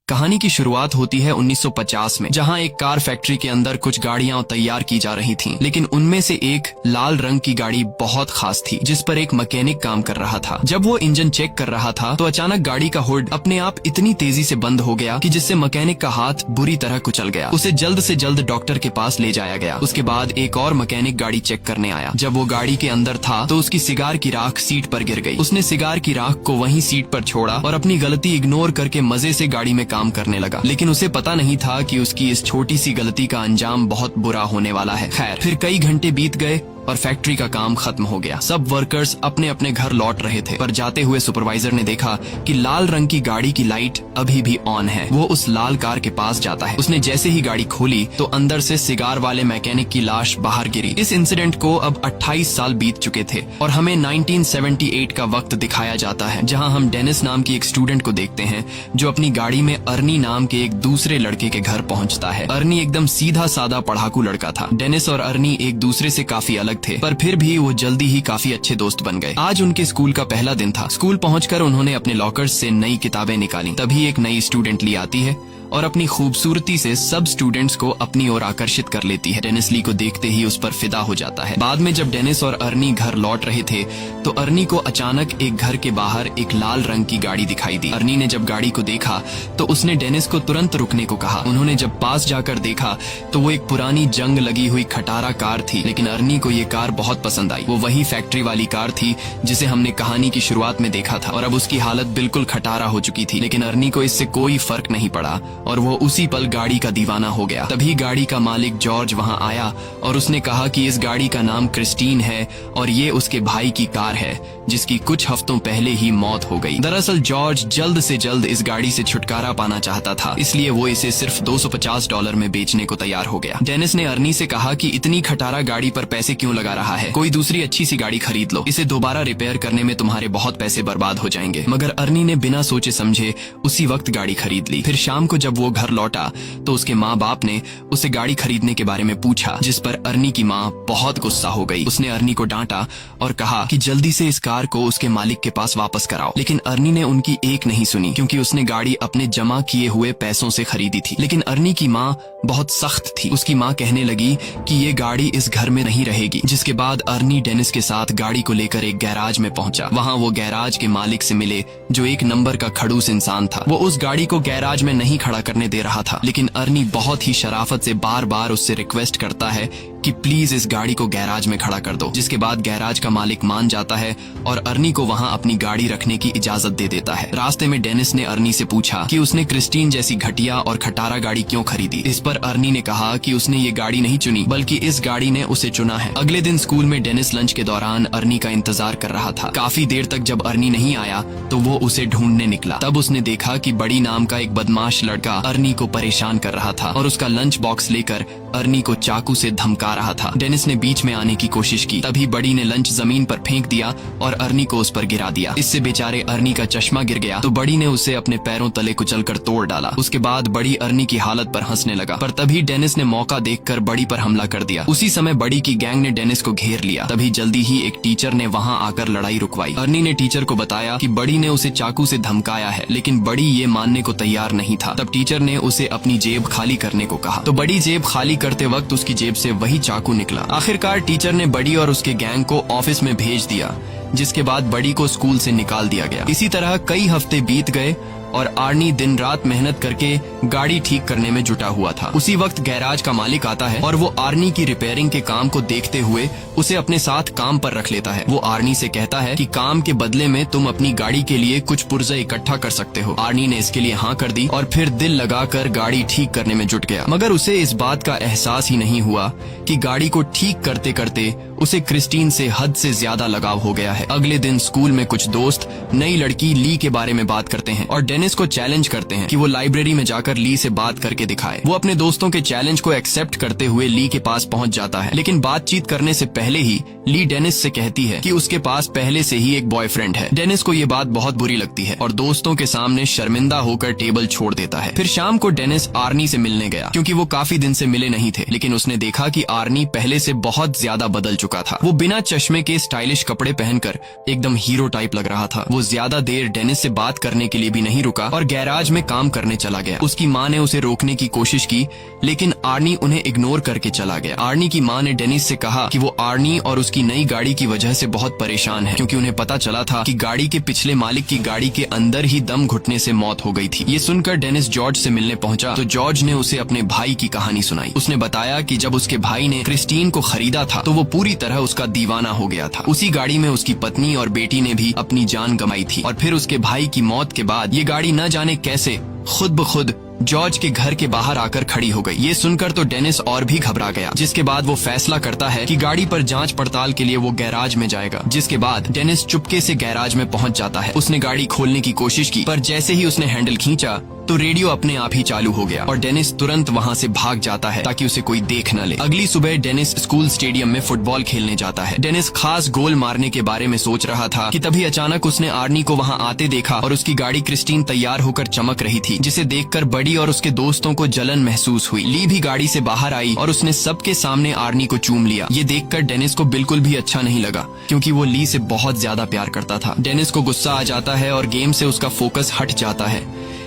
कहानी की शुरुआत होती है 1950 में, जहां एक कार फैक्ट्री के अंदर कुछ गाड़ियां तैयार की जा रही थीं, लेकिन उनमें से एक लाल रंग की गाड़ी बहुत खास थी, जिस पर एक मैकेनिक काम कर रहा था। जब वो इंजन चेक कर रहा था तो अचानक गाड़ी का हुड अपने आप इतनी तेजी से बंद हो गया कि जिससे मैकेनिक का हाथ बुरी तरह कुचल गया। उसे जल्द से जल्द डॉक्टर के पास ले जाया गया। उसके बाद एक और मैकेनिक गाड़ी चेक करने आया। जब वो गाड़ी के अंदर था तो उसकी सिगार की राख सीट पर गिर गई। उसने सिगार की राख को वहीं सीट पर छोड़ा और अपनी गलती इग्नोर करके मजे से गाड़ी में काम करने लगा, लेकिन उसे पता नहीं था कि उसकी इस छोटी सी गलती का अंजाम बहुत बुरा होने वाला है। खैर, फिर कई घंटे बीत गए और फैक्ट्री का काम खत्म हो गया। सब वर्कर्स अपने अपने घर लौट रहे थे, पर जाते हुए सुपरवाइजर ने देखा कि लाल रंग की गाड़ी की लाइट अभी भी ऑन है। वो उस लाल कार के पास जाता है। उसने जैसे ही गाड़ी खोली तो अंदर से सिगार वाले मैकेनिक की लाश बाहर गिरी। इस इंसिडेंट को अब 28 साल बीत चुके थे और हमें 1978 का वक्त दिखाया जाता है, जहां हम डेनिस नाम की एक स्टूडेंट को देखते हैं जो अपनी गाड़ी में अर्नी नाम के एक दूसरे लड़के के घर पहुंचता है। अर्नी एकदम सीधा साधा पढ़ाकू लड़का था। डेनिस और अर्नी एक दूसरे से काफी अलग थे, पर फिर भी वो जल्दी ही काफी अच्छे दोस्त बन गए। आज उनके स्कूल का पहला दिन था। स्कूल पहुंचकर उन्होंने अपने लॉकर्स से नई किताबें निकाली। तभी एक नई स्टूडेंट ली आती है और अपनी खूबसूरती से सब स्टूडेंट्स को अपनी ओर आकर्षित कर लेती है। डेनिस ली को देखते ही उस पर फिदा हो जाता है। बाद में जब डेनिस और अर्नी घर लौट रहे थे तो अर्नी को अचानक एक घर के बाहर एक लाल रंग की गाड़ी दिखाई दी। अर्नी ने जब गाड़ी को देखा तो उसने डेनिस को तुरंत रुकने को कहा। उन्होंने जब पास जाकर देखा तो वो एक पुरानी जंग लगी हुई खटारा कार थी, लेकिन अर्नी को ये कार बहुत पसंद आई। वो वही फैक्ट्री वाली कार थी जिसे हमने कहानी की शुरुआत में देखा था, और अब उसकी हालत बिल्कुल खटारा हो चुकी थी, लेकिन अर्नी को इससे कोई फर्क नहीं पड़ा और वो उसी पल गाड़ी का दीवाना हो गया। तभी गाड़ी का मालिक जॉर्ज वहां आया और उसने कहा कि इस गाड़ी का नाम क्रिस्टीन है और ये उसके भाई की कार है जिसकी कुछ हफ्तों पहले ही मौत हो गई। दरअसल जॉर्ज जल्द से जल्द इस गाड़ी से छुटकारा पाना चाहता था, इसलिए वो इसे सिर्फ $250 में बेचने को तैयार हो गया। डेनिस ने अर्नी से कहा कि इतनी खटारा गाड़ी पर पैसे क्यों लगा रहा है, कोई दूसरी अच्छी सी गाड़ी खरीद लो, इसे दोबारा रिपेयर करने में तुम्हारे बहुत पैसे बर्बाद हो जाएंगे। मगर अर्नी ने बिना सोचे समझे उसी वक्त गाड़ी खरीद ली। फिर शाम को जब वो घर लौटा तो उसके माँ बाप ने उसे गाड़ी खरीदने के बारे में पूछा, जिस पर अर्नी की माँ बहुत गुस्सा हो गई। उसने अर्नी को डांटा और कहा कि जल्दी से इस कार को उसके मालिक के पास वापस कराओ, लेकिन अर्नी ने उनकी एक नहीं सुनी, क्योंकि उसने गाड़ी अपने जमा किए हुए पैसों से खरीदी थी। लेकिन अर्नी की माँ बहुत सख्त थी। उसकी माँ कहने लगी कि ये गाड़ी इस घर में नहीं रहेगी। जिसके बाद अर्नी डेनिस के साथ गाड़ी को लेकर एक गैराज में पहुंचा। वहां वो गैराज के मालिक से मिले जो एक नंबर का खड़ूस इंसान था। वो उस गाड़ी को गैराज में नहीं खड़ा करने दे रहा था, लेकिन अर्नी बहुत ही शराफत से बार बार उससे रिक्वेस्ट करता है कि प्लीज इस गाड़ी को गैराज में खड़ा कर दो। जिसके बाद गैराज का मालिक मान जाता है और अर्नी को वहां अपनी गाड़ी रखने की इजाजत दे देता है। रास्ते में डेनिस ने अर्नी से पूछा कि उसने क्रिस्टीन जैसी घटिया और खटारा गाड़ी क्यों खरीदी। इस पर अर्नी ने कहा कि उसने ये गाड़ी नहीं चुनी, बल्कि इस गाड़ी ने उसे चुना है। अगले दिन स्कूल में डेनिस लंच के दौरान अर्नी का इंतजार कर रहा था। काफी देर तक जब अर्नी नहीं आया तो वो उसे ढूंढने निकला। तब उसने देखा कि बड़ी नाम का एक बदमाश लड़का अर्नी को परेशान कर रहा था और उसका लंच बॉक्स लेकर अर्नी को चाकू से धमका रहा था। डेनिस ने बीच में आने की कोशिश की, तभी बड़ी ने लंच जमीन पर फेंक दिया और अर्नी को उस पर गिरा दिया। इससे बेचारे अर्नी का चश्मा गिर गया तो बड़ी ने उसे अपने पैरों तले कुचलकर तोड़ डाला। उसके बाद बड़ी अर्नी की हालत पर हंसने लगा, पर तभी डेनिस ने मौका देखकर बड़ी पर हमला कर दिया। उसी समय बड़ी की गैंग ने डेनिस को घेर लिया। तभी जल्दी ही एक टीचर ने वहां आकर लड़ाई रुकवाई। अर्नी ने टीचर को बताया कि बड़ी ने उसे चाकू से धमकाया है, लेकिन बड़ी ये मानने को तैयार नहीं था। तब टीचर ने उसे अपनी जेब खाली करने को कहा, तो बड़ी जेब खाली करते वक्त उसकी जेब से वही चाकू निकला। आखिरकार टीचर ने बड़ी और उसके गैंग को ऑफिस में भेज दिया, जिसके बाद बड़ी को स्कूल से निकाल दिया गया। इसी तरह कई हफ्ते बीत गए और आर्नी दिन रात मेहनत करके गाड़ी ठीक करने में जुटा हुआ था। उसी वक्त गैराज का मालिक आता है और वो आर्नी की रिपेयरिंग के काम को देखते हुए उसे अपने साथ काम पर रख लेता है। वो आर्नी से कहता है कि काम के बदले में तुम अपनी गाड़ी के लिए कुछ पुर्जे इकट्ठा कर सकते हो। आर्नी ने इसके लिए हाँ कर दी और फिर दिल लगाकर गाड़ी ठीक करने में जुट गया। मगर उसे इस बात का एहसास ही नहीं हुआ कि गाड़ी को ठीक करते करते उसे क्रिस्टीन से हद से ज्यादा लगाव हो गया है। अगले दिन स्कूल में कुछ दोस्त नई लड़की ली के बारे में बात करते हैं और डेनिस को चैलेंज करते हैं कि वो लाइब्रेरी में जाकर ली से बात करके दिखाए। वो अपने दोस्तों के चैलेंज को एक्सेप्ट करते हुए ली के पास पहुंच जाता है, लेकिन बातचीत करने से पहले ही ली डेनिस से कहती है कि उसके पास पहले से ही एक बॉयफ्रेंड है। डेनिस को ये बात बहुत बुरी लगती है और दोस्तों के सामने शर्मिंदा होकर टेबल छोड़ देता है। फिर शाम को डेनिस आर्नी से मिलने गया, क्योंकि वो काफी दिन से मिले नहीं थे, लेकिन उसने देखा कि आर्नी पहले से बहुत ज्यादा बदल चुका था। वो बिना चश्मे के स्टाइलिश कपड़े पहनकर एकदम हीरो टाइप लग रहा था। वो ज्यादा देर डेनिस से बात करने के लिए भी नहीं रुका रुका और गैराज में काम करने चला गया। उसकी माँ ने उसे रोकने की कोशिश की, लेकिन आर्नी उन्हें इग्नोर करके चला गया। आर्नी की माँ ने डेनिस से कहा कि वो आर्नी और उसकी नई गाड़ी की वजह से बहुत परेशान है, क्योंकि उन्हें पता चला था कि गाड़ी के पिछले मालिक की गाड़ी के अंदर ही दम घुटने से मौत हो गई थी। ये सुनकर डेनिस जॉर्ज से मिलने पहुंचा तो जॉर्ज ने उसे अपने भाई की कहानी सुनाई। उसने बताया कि जब उसके भाई ने क्रिस्टीन को खरीदा था तो वो पूरी तरह उसका दीवाना हो गया था। उसी गाड़ी में उसकी पत्नी और बेटी ने भी अपनी जान गंवाई थी और फिर उसके भाई की मौत के बाद ये गाड़ी न जाने कैसे खुद ब खुद जॉर्ज के घर के बाहर आकर खड़ी हो गई। ये सुनकर तो डेनिस और भी घबरा गया, जिसके बाद वो फैसला करता है कि गाड़ी पर जांच पड़ताल के लिए वो गैराज में जाएगा। जिसके बाद डेनिस चुपके से गैराज में पहुंच जाता है। उसने गाड़ी खोलने की कोशिश की, पर जैसे ही उसने हैंडल खींचा तो रेडियो अपने आप ही चालू हो गया और डेनिस तुरंत वहां से भाग जाता है ताकि उसे कोई देख न ले। अगली सुबह डेनिस स्कूल स्टेडियम में फुटबॉल खेलने जाता है। डेनिस खास गोल मारने के बारे में सोच रहा था कि तभी अचानक उसने आर्नी को वहां आते देखा और उसकी गाड़ी क्रिस्टीन तैयार होकर चमक रही थी, जिसे देखकर बडी और उसके दोस्तों को जलन महसूस हुई। ली भी गाड़ी से बाहर आई और उसने सबके सामने आर्नी को चूम लिया। ये देखकर डेनिस को बिल्कुल भी अच्छा नहीं लगा, क्योंकि वो ली से बहुत ज्यादा प्यार करता था। डेनिस को गुस्सा आ जाता है और गेम से उसका फोकस हट जाता है।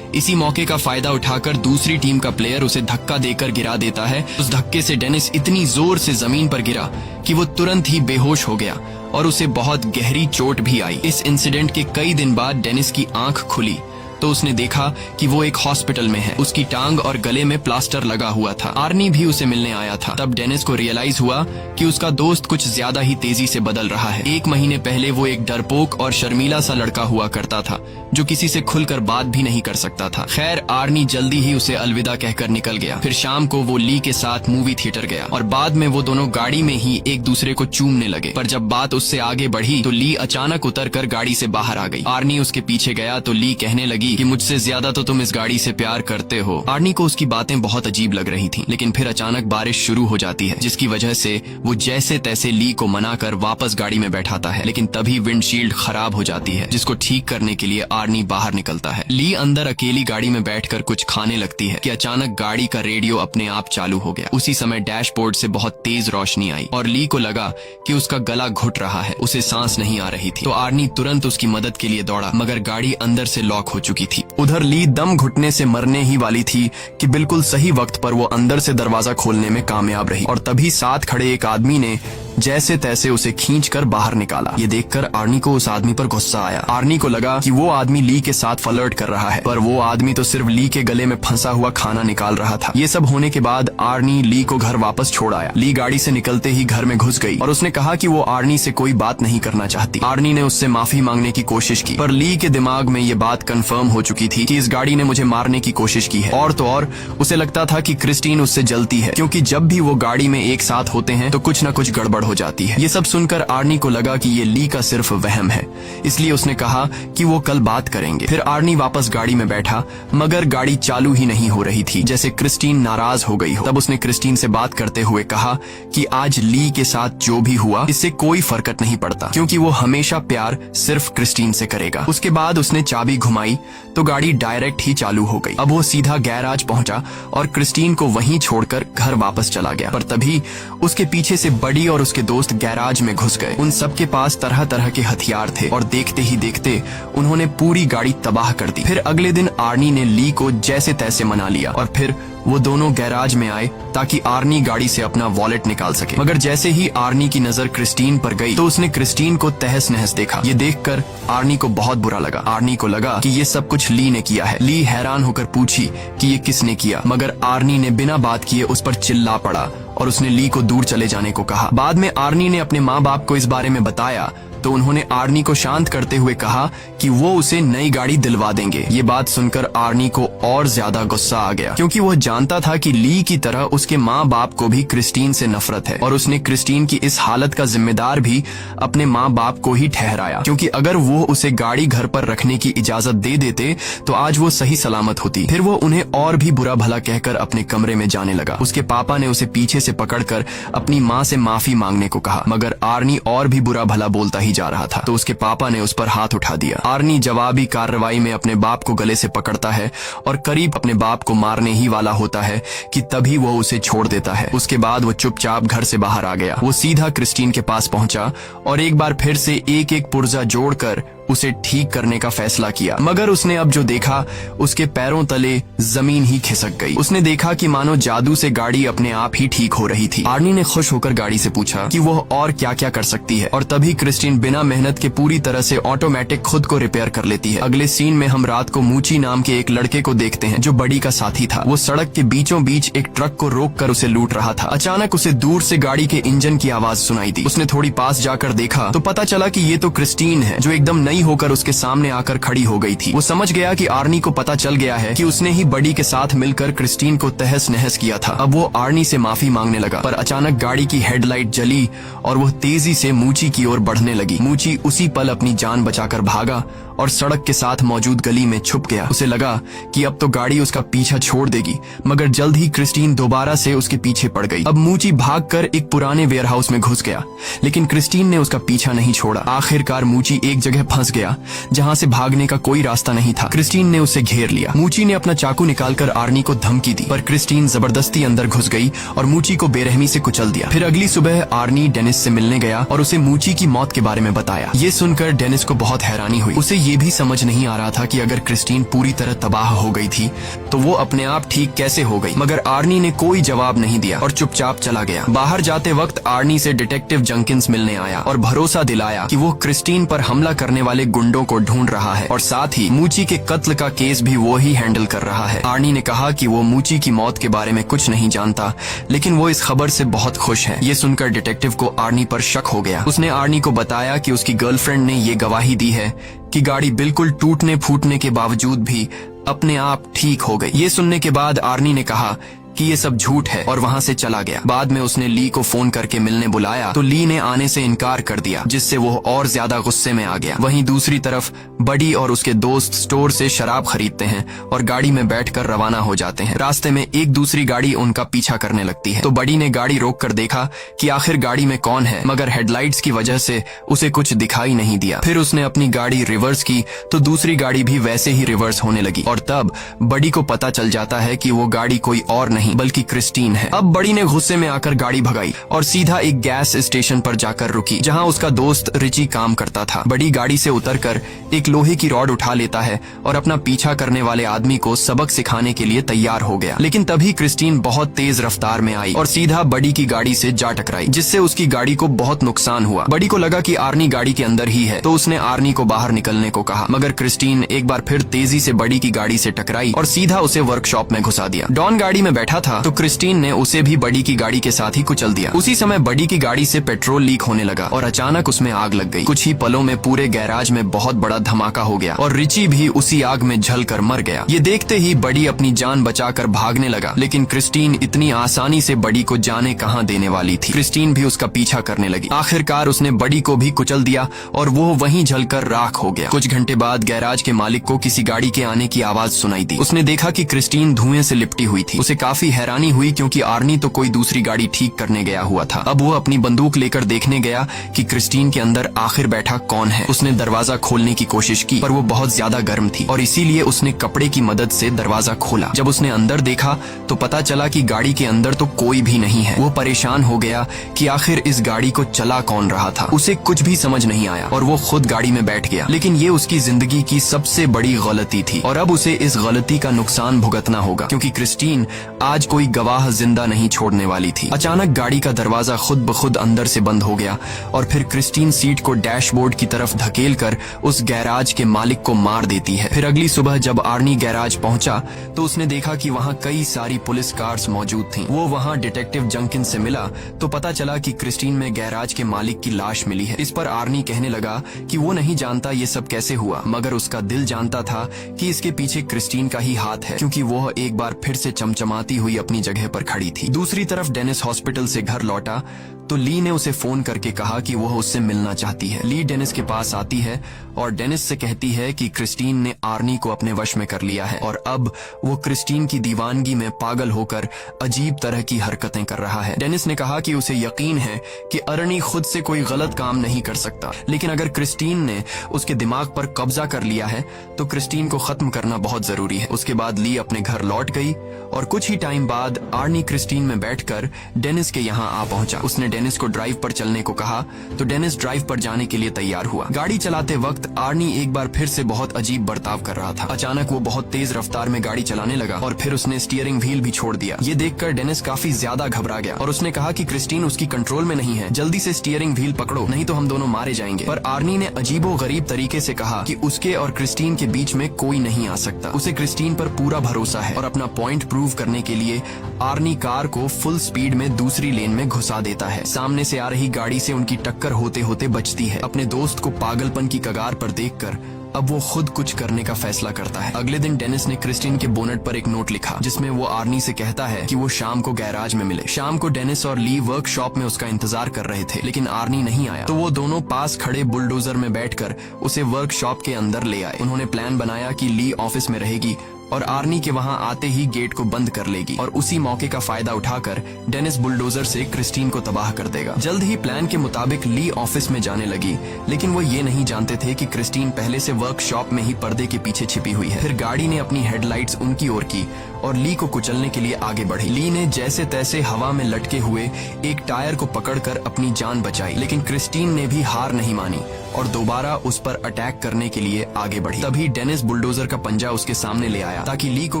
इसी मौके का फायदा उठाकर दूसरी टीम का प्लेयर उसे धक्का देकर गिरा देता है। उस धक्के से डेनिस इतनी जोर से जमीन पर गिरा कि वो तुरंत ही बेहोश हो गया और उसे बहुत गहरी चोट भी आई। इस इंसिडेंट के कई दिन बाद डेनिस की आंख खुली तो उसने देखा कि वो एक हॉस्पिटल में है। उसकी टांग और गले में प्लास्टर लगा हुआ था। आर्नी भी उसे मिलने आया था। तब डेनिस को रियलाइज हुआ कि उसका दोस्त कुछ ज्यादा ही तेजी से बदल रहा है। 1 महीने पहले वो एक डरपोक और शर्मीला सा लड़का हुआ करता था, जो किसी से खुलकर बात भी नहीं कर सकता था। खैर, आर्नी जल्दी ही उसे अलविदा कहकर निकल गया। फिर शाम को वो ली के साथ मूवी थिएटर गया और बाद में वो दोनों गाड़ी में ही एक दूसरे को चूमने लगे। पर जब बात उससे आगे बढ़ी तो ली अचानक उतरकर गाड़ी से बाहर आ गई। आर्नी उसके पीछे गया तो ली कहने लगी कि मुझसे ज्यादा तो तुम इस गाड़ी से प्यार करते हो। आर्नी को उसकी बातें बहुत अजीब लग रही थीं, लेकिन फिर अचानक बारिश शुरू हो जाती है, जिसकी वजह से वो जैसे तैसे ली को मनाकर वापस गाड़ी में बैठाता है। लेकिन तभी विंडशील्ड खराब हो जाती है, जिसको ठीक करने के लिए आर्नी बाहर निकलता है। ली अंदर अकेली गाड़ी में बैठकर कुछ खाने लगती है कि अचानक गाड़ी का रेडियो अपने आप चालू हो गया। उसी समय डैशबोर्ड से बहुत तेज रोशनी आई और ली को लगा कि उसका गला घुट रहा है, उसे सांस नहीं आ रही थी। तो आर्नी तुरंत उसकी मदद के लिए दौड़ा, मगर गाड़ी अंदर से लॉक हो चुकी थी। उधर ली दम घुटने से मरने ही वाली थी कि बिल्कुल सही वक्त पर वो अंदर से दरवाजा खोलने में कामयाब रही और तभी साथ खड़े एक आदमी ने जैसे तैसे उसे खींचकर बाहर निकाला। ये देखकर आर्नी को उस आदमी पर गुस्सा आया। आर्नी को लगा कि वो आदमी ली के साथ फ्लर्ट कर रहा है, पर वो आदमी तो सिर्फ ली के गले में फंसा हुआ खाना निकाल रहा था। ये सब होने के बाद आर्नी ली को घर वापस छोड़ आया। ली गाड़ी से निकलते ही घर में घुस गई और उसने कहा कि वो आर्नी से कोई बात नहीं करना चाहती। आर्नी ने उससे माफी मांगने की कोशिश की, पर ली के दिमाग में ये बात कंफर्म हो चुकी थी कि इस गाड़ी ने मुझे मारने की कोशिश की है। और तो और उसे लगता था कि क्रिस्टीन उससे जलती है, क्योंकि जब भी वो गाड़ी में एक साथ होते हैं तो कुछ न कुछ गड़बड़ हो जाती है। ये सब सुनकर आर्नी को लगा कि ये ली का सिर्फ वहम है, इसलिए उसने कहा कि वो कल बात करेंगे। फिर आर्नी वापस गाड़ी में बैठा, मगर गाड़ी चालू ही नहीं हो रही थी, जैसे क्रिस्टीन नाराज हो गई हो। तब उसने क्रिस्टीन से बात करते हुए कहा कि आज ली के साथ जो भी हुआ इससे कोई फर्क नहीं पड़ता, क्योंकि वो हमेशा प्यार सिर्फ क्रिस्टीन से करेगा। उसके बाद उसने चाबी घुमाई तो गाड़ी डायरेक्ट ही चालू हो गई। अब वो सीधा गैराज पहुंचा और क्रिस्टीन को वहीं छोड़कर घर वापस चला गया। पर तभी उसके पीछे से बडी और उसके दोस्त गैराज में घुस गए। उन सबके पास तरह तरह के हथियार थे और देखते ही देखते उन्होंने पूरी गाड़ी तबाह कर दी। फिर अगले दिन आर्नी ने ली को जैसे तैसे मना लिया और फिर वो दोनों गैराज में आए ताकि आर्नी गाड़ी से अपना वॉलेट निकाल सके। मगर जैसे ही आर्नी की नजर क्रिस्टीन पर गई तो उसने क्रिस्टीन को तहस नहस देखा। ये देखकर आर्नी को बहुत बुरा लगा। आर्नी को लगा कि ये सब कुछ ली ने किया है। ली हैरान होकर पूछी कि ये किसने किया, मगर आर्नी ने बिना बात किए उस पर चिल्ला पड़ा और उसने ली को दूर चले जाने को कहा। बाद में आर्नी ने अपने माँ बाप को इस बारे में बताया तो उन्होंने आर्नी को शांत करते हुए कहा कि वो उसे नई गाड़ी दिलवा देंगे। ये बात सुनकर आर्नी को और ज्यादा गुस्सा आ गया, क्योंकि वह जानता था कि ली की तरह उसके माँ बाप को भी क्रिस्टीन से नफरत है और उसने क्रिस्टीन की इस हालत का जिम्मेदार भी अपने माँ बाप को ही ठहराया, क्योंकि अगर वो उसे गाड़ी घर पर रखने की इजाजत दे देते तो आज वो सही सलामत होती। फिर वो उन्हें और भी बुरा भला कहकर अपने कमरे में जाने लगा। उसके पापा ने उसे पीछे से पकड़कर अपनी माँ से माफी मांगने को कहा, मगर आर्नी और भी बुरा भला बोलता ही जा रहा था, तो उसके पापा ने उस पर हाथ उठा दिया। आर्नी जवाबी कार्रवाई में अपने बाप को गले से पकड़ता है और करीब अपने बाप को मारने ही वाला होता है कि तभी वो उसे छोड़ देता है। उसके बाद वो चुपचाप घर से बाहर आ गया। वो सीधा क्रिस्टीन के पास पहुंचा और एक बार फिर से एक एक पुर्जा जोड़कर उसे ठीक करने का फैसला किया। मगर उसने अब जो देखा उसके पैरों तले जमीन ही खिसक गई। उसने देखा कि मानो जादू से गाड़ी अपने आप ही ठीक हो रही थी। आर्नी ने खुश होकर गाड़ी से पूछा कि वह और क्या क्या कर सकती है, और तभी क्रिस्टीन बिना मेहनत के पूरी तरह से ऑटोमेटिक खुद को रिपेयर कर लेती है। अगले सीन में हम रात को मूची नाम के एक लड़के को देखते हैं जो बडी का साथी था। वो सड़क के बीचों बीच एक ट्रक को रोक कर उसे लूट रहा था। अचानक उसे दूर से गाड़ी के इंजन की आवाज सुनाई दी। उसने थोड़ी पास जाकर देखा तो पता चला कि ये तो क्रिस्टीन है, जो एकदम नई होकर उसके सामने आकर खड़ी हो गई थी। वो समझ गया कि आर्नी को पता चल गया है कि उसने ही बडी के साथ मिलकर क्रिस्टीन को तहस नहस किया था। अब वो आर्नी से माफी मांगने लगा, पर अचानक गाड़ी की हेडलाइट जली और वो तेजी से मूची की ओर बढ़ने लगी। मूची उसी पल अपनी जान बचाकर भागा और सड़क के साथ मौजूद गली में छुप गया। उसे लगा कि अब तो गाड़ी उसका पीछा छोड़ देगी, मगर जल्द ही क्रिस्टीन दोबारा से उसके पीछे पड़ गई। अब मूची भागकर एक पुराने वेयरहाउस में घुस गया, लेकिन क्रिस्टीन ने उसका पीछा नहीं छोड़ा। आखिरकार मूची एक जगह फंस गया जहां से भागने का कोई रास्ता नहीं था। क्रिस्टीन ने उसे घेर लिया। मूची ने अपना चाकू निकालकर आर्नी को धमकी दी, पर क्रिस्टीन जबरदस्ती अंदर घुस गई और मूची को बेरहमी से कुचल दिया। फिर अगली सुबह आर्नी डेनिस से मिलने गया और उसे मूची की मौत के बारे में बताया। ये सुनकर डेनिस को बहुत हैरानी हुई। उसे ये भी समझ नहीं आ रहा था कि अगर क्रिस्टीन पूरी तरह तबाह हो गई थी तो वो अपने आप ठीक कैसे हो गई। मगर आर्नी ने कोई जवाब नहीं दिया और चुपचाप चला गया। बाहर जाते वक्त आर्नी से डिटेक्टिव जंकिंस मिलने आया और भरोसा दिलाया कि वो क्रिस्टीन पर हमला करने वाले गुंडों को ढूंढ रहा है और साथ ही मूची के कत्ल का केस भी वो ही हैंडल कर रहा है। आर्नी ने कहा कि वो मूची की मौत के बारे में कुछ नहीं जानता, लेकिन वो इस खबर से बहुत खुश है। ये सुनकर डिटेक्टिव को आर्नी पर शक हो गया। उसने आर्नी को बताया कि उसकी गर्लफ्रेंड ने ये गवाही दी है कि गाड़ी बिल्कुल टूटने फूटने के बावजूद भी अपने आप ठीक हो गई। ये सुनने के बाद आर्नी ने कहा कि ये सब झूठ है और वहां से चला गया। बाद में उसने ली को फोन करके मिलने बुलाया तो ली ने आने से इनकार कर दिया, जिससे वो और ज्यादा गुस्से में आ गया। वहीं दूसरी तरफ बडी और उसके दोस्त स्टोर से शराब खरीदते हैं और गाड़ी में बैठकर रवाना हो जाते हैं। रास्ते में एक दूसरी गाड़ी उनका पीछा करने लगती है तो बडी ने गाड़ी रोक कर देखा कि आखिर गाड़ी में कौन है, मगर हेडलाइट्स की वजह से उसे कुछ दिखाई नहीं दिया। फिर उसने अपनी गाड़ी रिवर्स की तो दूसरी गाड़ी भी वैसे ही रिवर्स होने लगी और तब बडी को पता चल जाता है कि वो गाड़ी कोई और नहीं बल्कि क्रिस्टीन है। अब बडी ने गुस्से में आकर गाड़ी भगाई और सीधा एक गैस स्टेशन पर जाकर रुकी जहां उसका दोस्त रिची काम करता था। बडी गाड़ी से उतरकर एक लोहे की रॉड उठा लेता है और अपना पीछा करने वाले आदमी को सबक सिखाने के लिए तैयार हो गया। लेकिन तभी क्रिस्टीन बहुत तेज रफ्तार में आई और सीधा बडी की गाड़ी से जा टकराई, जिससे उसकी गाड़ी को बहुत नुकसान हुआ। बडी को लगा कि आर्नी गाड़ी के अंदर ही है तो उसने आर्नी को बाहर निकलने को कहा, मगर क्रिस्टीन एक बार फिर तेजी से बडी की गाड़ी से टकराई और सीधा उसे वर्कशॉप में घुसा दिया। डॉन गाड़ी में बैठा था तो क्रिस्टीन ने उसे भी बडी की गाड़ी के साथ ही कुचल दिया। उसी समय बडी की गाड़ी से पेट्रोल लीक होने लगा और अचानक उसमें आग लग गई। कुछ ही पलों में पूरे गैराज में बहुत बड़ा धमाका हो गया और रिची भी उसी आग में जलकर मर गया। ये देखते ही बडी अपनी जान बचाकर भागने लगा, लेकिन क्रिस्टीन इतनी आसानी से बडी को जाने कहां देने वाली थी। क्रिस्टीन भी उसका पीछा करने लगी। आखिरकार उसने बडी को भी कुचल दिया और वो वहीं जलकर राख हो गया। कुछ घंटे बाद गैराज के मालिक को किसी गाड़ी के आने की आवाज सुनाई दी। उसने देखा कि क्रिस्टीन धुएं से लिपटी हुई थी। उसे काफी हैरानी हुई क्योंकि आर्नी तो कोई दूसरी गाड़ी ठीक करने गया हुआ था। अब वो अपनी बंदूक लेकर देखने गया कि क्रिस्टीन के अंदर आखिर बैठा कौन है। उसने दरवाजा खोलने की कोशिश की पर वो बहुत ज्यादा गर्म थी और इसीलिए उसने कपड़े की मदद से दरवाजा खोला। जब उसने अंदर देखा तो पता चला कि गाड़ी के अंदर तो कोई भी नहीं है। वो परेशान हो गया कि आखिर इस गाड़ी को चला कौन रहा था। उसे कुछ भी समझ नहीं आया और वो खुद गाड़ी में बैठ गया। लेकिन ये उसकी जिंदगी की सबसे बड़ी गलती थी और अब उसे इस गलती का नुकसान भुगतना होगा, क्योंकि क्रिस्टीन आज कोई गवाह जिंदा नहीं छोड़ने वाली थी। अचानक गाड़ी का दरवाजा खुद ब खुद अंदर से बंद हो गया और फिर क्रिस्टीन सीट को डैशबोर्ड की तरफ धकेलकर उस गैराज के मालिक को मार देती है। फिर अगली सुबह जब आर्नी गैराज पहुंचा तो उसने देखा कि वहां कई सारी पुलिस कार्स मौजूद थीं। वो वहां डिटेक्टिव जंकिन से मिला तो पता चला कि क्रिस्टीन में गैराज के मालिक की लाश मिली है। इस पर आर्नी कहने लगा कि वो नहीं जानता ये सब कैसे हुआ, मगर उसका दिल जानता था कि इसके पीछे क्रिस्टीन का ही हाथ है, क्योंकि वो एक बार फिर से चमचमाती हुई अपनी जगह पर खड़ी थी। दूसरी तरफ डेनिस हॉस्पिटल से घर लौटा तो ली ने उसे फोन करके कहा कि वह उससे मिलना चाहती है। ली डेनिस के पास आती है और डेनिस से कहती है कि क्रिस्टीन ने आर्नी को अपने वश में कर लिया है और अब वो क्रिस्टीन की दीवानगी में पागल होकर अजीब तरह की हरकतें कर रहा है। डेनिस ने कहा कि उसे यकीन है कि आर्नी खुद से कोई गलत काम नहीं कर सकता, लेकिन अगर क्रिस्टीन ने उसके दिमाग पर कब्जा कर लिया है तो क्रिस्टीन को खत्म करना बहुत जरूरी है। उसके बाद ली अपने घर लौट गई और कुछ ही टाइम बाद आर्नी क्रिस्टीन में बैठकर डेनिस के यहाँ आ पहुंचा। उसने डेनिस को ड्राइव पर चलने को कहा तो डेनिस ड्राइव पर जाने के लिए तैयार हुआ। गाड़ी चलाते वक्त आर्नी एक बार फिर से बहुत अजीब बर्ताव कर रहा था। अचानक वो बहुत तेज रफ्तार में गाड़ी चलाने लगा और फिर उसने स्टीयरिंग व्हील भी छोड़ दिया। ये देखकर डेनिस काफी ज्यादा घबरा गया और उसने कहा कि क्रिस्टीन उसकी कंट्रोल में नहीं है, जल्दी से स्टीयरिंग व्हील पकड़ो नहीं तो हम दोनों मारे जाएंगे। पर आर्नी ने अजीबो गरीब तरीके से कहा कि उसके और क्रिस्टीन के बीच में कोई नहीं आ सकता। उसे क्रिस्टीन पर पूरा भरोसा है और अपना पॉइंट प्रूव करने के लिए आर्नी कार को फुल स्पीड में दूसरी लेन में घुसा देता है। सामने से आ रही गाड़ी से उनकी टक्कर होते होते बचती है। अपने दोस्त को पागलपन की कगार पर देखकर अब वो खुद कुछ करने का फैसला करता है। अगले दिन डेनिस ने क्रिस्टीन के बोनट पर एक नोट लिखा जिसमें वो आर्नी से कहता है कि वो शाम को गैराज में मिले। शाम को डेनिस और ली वर्कशॉप में उसका इंतजार कर रहे थे, लेकिन आर्नी नहीं आया तो वो दोनों पास खड़े बुलडोजर में बैठकर उसे वर्कशॉप के अंदर ले आए। उन्होंने प्लान बनाया कि ली ऑफिस में रहेगी और आर्नी के वहां आते ही गेट को बंद कर लेगी और उसी मौके का फायदा उठाकर डेनिस बुलडोजर से क्रिस्टीन को तबाह कर देगा। जल्द ही प्लान के मुताबिक ली ऑफिस में जाने लगी, लेकिन वो ये नहीं जानते थे कि क्रिस्टीन पहले से वर्कशॉप में ही पर्दे के पीछे छिपी हुई है। फिर गाड़ी ने अपनी हेडलाइट्स उनकी ओर की और ली को कुचलने के लिए आगे बढ़ी। ली ने जैसे तैसे हवा में लटके हुए एक टायर को पकड़कर अपनी जान बचाई, लेकिन क्रिस्टीन ने भी हार नहीं मानी और दोबारा उस पर अटैक करने के लिए आगे बढ़ी। तभी डेनिस बुलडोजर का पंजा उसके सामने ले आया ताकि ली को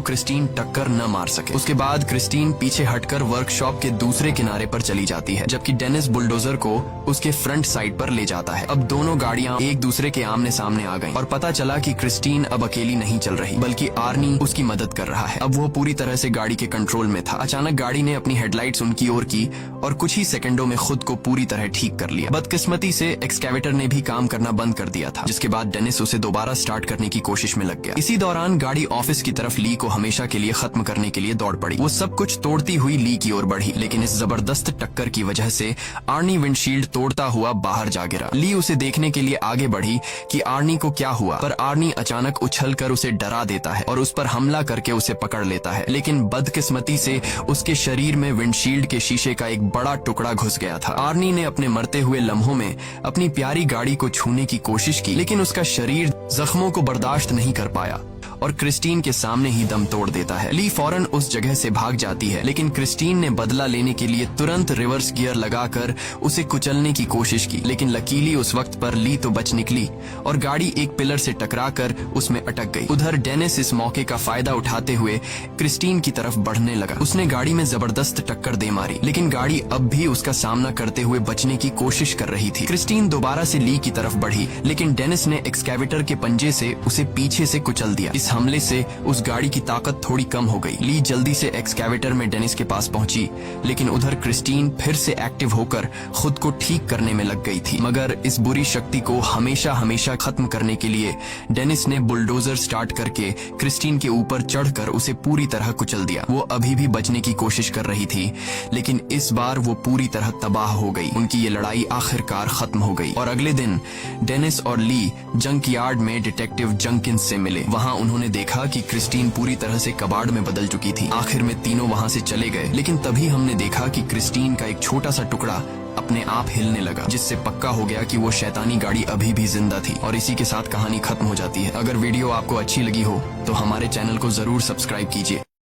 क्रिस्टीन टक्कर न मार सके। उसके बाद क्रिस्टीन पीछे हटकर वर्कशॉप के दूसरे किनारे पर चली जाती है, जबकि डेनिस बुलडोजर को उसके फ्रंट साइड पर ले जाता है। अब दोनों गाड़ियां एक दूसरे के आमने सामने आ गईं और पता चला कि क्रिस्टीन अब अकेली नहीं चल रही, बल्कि आर्नी उसकी मदद कर रहा है। अब वो पूरी तरह से गाड़ी के कंट्रोल में था। अचानक गाड़ी ने अपनी हेडलाइट्स उनकी ओर की और कुछ ही सेकंडों में खुद को पूरी तरह ठीक कर लिया। बदकिस्मती से एक्सकैवेटर ने भी काम करना बंद कर दिया था, जिसके बाद डेनिस उसे दोबारा स्टार्ट करने की कोशिश में लग गया। इसी दौरान गाड़ी ऑफिस की तरफ ली को हमेशा के लिए खत्म करने के लिए दौड़ पड़ी। वो सब कुछ तोड़ती हुई ली की ओर बढ़ी, लेकिन इस जबरदस्त टक्कर की वजह से आर्नी विंडशील्ड तोड़ता हुआ बाहर जा गिरा। ली उसे देखने के लिए आगे बढ़ी कि आर्नी को क्या हुआ, पर आर्नी अचानक उछलकर उसे डरा देता है और उस पर हमला करके उसे पकड़ लेता है। लेकिन बदकिस्मती से उसके शरीर में विंडशील्ड के शीशे का एक बड़ा टुकड़ा घुस गया था। आर्नी ने अपने मरते हुए लम्हों में अपनी प्यारी गाड़ी को छूने की कोशिश की, लेकिन उसका शरीर जख्मों को बर्दाश्त नहीं कर पाया और क्रिस्टीन के सामने ही दम तोड़ देता है। ली फौरन उस जगह से भाग जाती है, लेकिन क्रिस्टीन ने बदला लेने के लिए तुरंत रिवर्स गियर लगाकर उसे कुचलने की कोशिश की, लेकिन लकीली उस वक्त पर ली तो बच निकली और गाड़ी एक पिलर से टकराकर उसमें अटक गई। उधर डेनिस इस मौके का फायदा उठाते हुए क्रिस्टीन की तरफ बढ़ने लगा। उसने गाड़ी में जबरदस्त टक्कर दे मारी, लेकिन गाड़ी अब भी उसका सामना करते हुए बचने की कोशिश कर रही थी। क्रिस्टीन दोबारा से ली की तरफ बढ़ी, लेकिन डेनिस ने एक्सकैवेटर के पंजे से उसे पीछे से कुचल दिया। इस हमले से उस गाड़ी की ताकत थोड़ी कम हो गई। ली जल्दी से एक्सकैवेटर में डेनिस के पास पहुंची, लेकिन उधर क्रिस्टीन फिर से एक्टिव होकर खुद को ठीक करने में लग गई थी। मगर इस बुरी शक्ति को हमेशा हमेशा खत्म करने के लिए डेनिस ने बुलडोजर स्टार्ट करके क्रिस्टीन के ऊपर चढ़कर उसे पूरी तरह कुचल दिया। वो अभी भी बचने की कोशिश कर रही थी, लेकिन इस बार वो पूरी तरह तबाह हो गई। उनकी ये लड़ाई आखिरकार खत्म हो गई और अगले दिन डेनिस और ली जंक यार्ड में डिटेक्टिव जंकिंस से मिले। वहाँ उन्होंने देखा कि क्रिस्टीन पूरी तरह से कबाड़ में बदल चुकी थी। आखिर में तीनों वहाँ से चले गए, लेकिन तभी हमने देखा कि क्रिस्टीन का एक छोटा सा टुकड़ा अपने आप हिलने लगा, जिससे पक्का हो गया कि वो शैतानी गाड़ी अभी भी जिंदा थी। और इसी के साथ कहानी खत्म हो जाती है। अगर वीडियो आपको अच्छी लगी हो तो हमारे चैनल को जरूर सब्सक्राइब कीजिए।